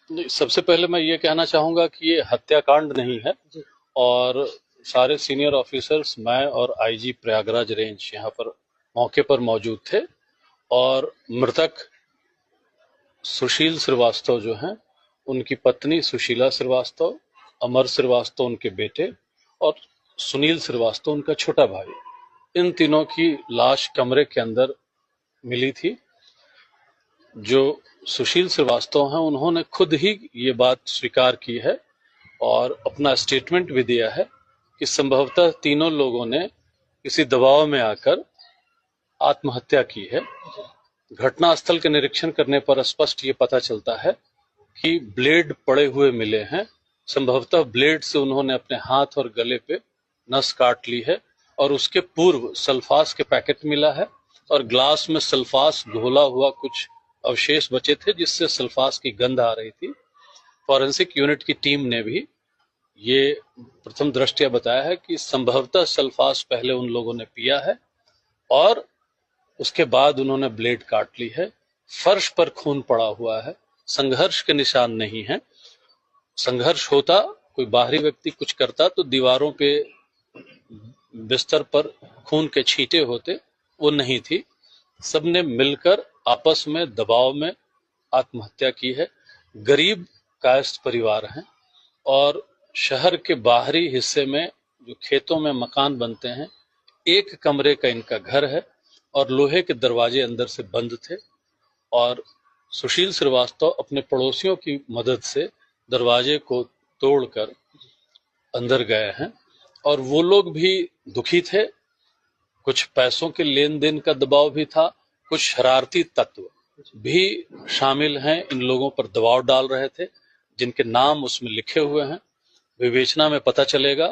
नहीं, सबसे पहले मैं ये कहना चाहूंगा कि ये हत्याकांड नहीं है। जी। और सारे सीनियर ऑफिसर्स, मैं और आईजी प्रयागराज रेंज यहाँ पर मौके पर मौजूद थे। और मृतक सुशील श्रीवास्तव जो हैं, उनकी पत्नी सुशीला श्रीवास्तव, अमर श्रीवास्तव उनके बेटे और सुनील श्रीवास्तव उनका छोटा भाई, इन तीनों की लाश कमरे के अंदर मिली थी। जो सुशील श्रीवास्तव हैं, उन्होंने खुद ही ये बात स्वीकार की है और अपना स्टेटमेंट भी दिया है कि संभवतः तीनों लोगों ने किसी दबाव में आकर आत्महत्या की है। घटनास्थल के निरीक्षण करने पर स्पष्ट ये पता चलता है कि ब्लेड पड़े हुए मिले हैं। संभवतः ब्लेड से उन्होंने अपने हाथ और गले पे नस काट ली है। और उसके पूर्व सल्फास के पैकेट मिला है और ग्लास में सल्फास घोला हुआ कुछ अवशेष बचे थे, जिससे सल्फास की गंध आ रही थी। फॉरेंसिक यूनिट की टीम ने भी ये प्रथम दृष्टया बताया है कि संभवतः सल्फास पहले उन लोगों ने पिया है और उसके बाद उन्होंने ब्लेड काट ली है। फर्श पर खून पड़ा हुआ है, संघर्ष के निशान नहीं है। संघर्ष होता, कोई बाहरी व्यक्ति कुछ करता तो दीवारों पे, बिस्तर पर खून के छींटे होते, वो नहीं थी। सबने मिलकर आपस में दबाव में आत्महत्या की है। गरीब कायस्थ परिवार हैं और शहर के बाहरी हिस्से में जो खेतों में मकान बनते हैं, एक कमरे का इनका घर है और लोहे के दरवाजे अंदर से बंद थे। और सुशील श्रीवास्तव अपने पड़ोसियों की मदद से दरवाजे को तोड़कर अंदर गए हैं और वो लोग भी दुखी थे। कुछ पैसों के लेन देन का दबाव भी था, कुछ शरारती तत्व भी शामिल हैं, इन लोगों पर दबाव डाल रहे थे, जिनके नाम उसमें लिखे हुए हैं। विवेचना में पता चलेगा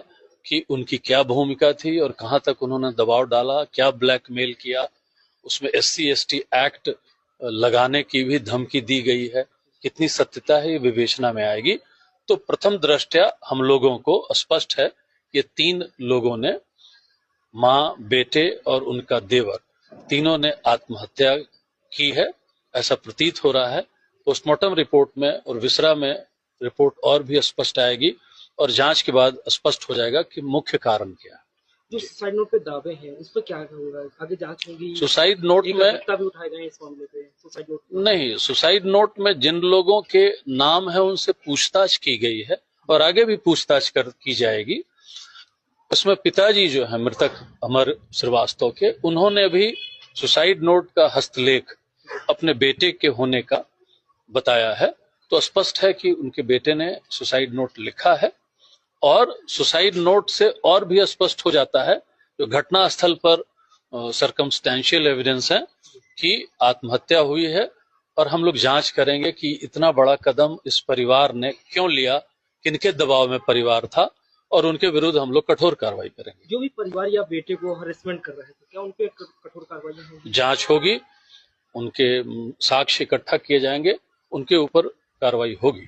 कि उनकी क्या भूमिका थी और कहां तक उन्होंने दबाव डाला, क्या ब्लैकमेल किया। उसमें SC/ST एक्ट लगाने की भी धमकी दी गई है। कितनी सत्यता है ये विवेचना में आएगी। तो प्रथम दृष्टया हम लोगों को स्पष्ट है, ये तीन लोगों ने, माँ, बेटे और उनका देवर, तीनों ने आत्महत्या की है, ऐसा प्रतीत हो रहा है। पोस्टमार्टम रिपोर्ट में और विसरा में रिपोर्ट और भी स्पष्ट आएगी और जांच के बाद स्पष्ट हो जाएगा कि मुख्य कारण क्या है। जो सुसाइड नोट पे दावे हैं, उस पर क्या होगा? आगे जांच होगी? सुसाइड नोट में भी उठाए गए इस मामले पे, सुसाइड नोट नहीं, सुसाइड नोट में जिन लोगों के नाम है उनसे पूछताछ की गई है और आगे भी पूछताछ की जाएगी। उसमें पिताजी जो है मृतक अमर श्रीवास्तव के, उन्होंने भी सुसाइड नोट का हस्तलेख अपने बेटे के होने का बताया है। तो स्पष्ट है कि उनके बेटे ने सुसाइड नोट लिखा है। और सुसाइड नोट से और भी स्पष्ट हो जाता है, जो घटनास्थल पर सर्कमस्टेंशियल एविडेंस है कि आत्महत्या हुई है। और हम लोग जांच करेंगे कि इतना बड़ा कदम इस परिवार ने क्यों लिया, किनके दबाव में परिवार था, और उनके विरुद्ध हम लोग कठोर कार्रवाई करेंगे। जो भी परिवार या बेटे को हरेसमेंट कर रहे थे, क्या उन पे कठोर कार्रवाई होगी? जांच होगी, उनके साक्ष्य इकट्ठा किए जाएंगे, उनके ऊपर कार्रवाई होगी।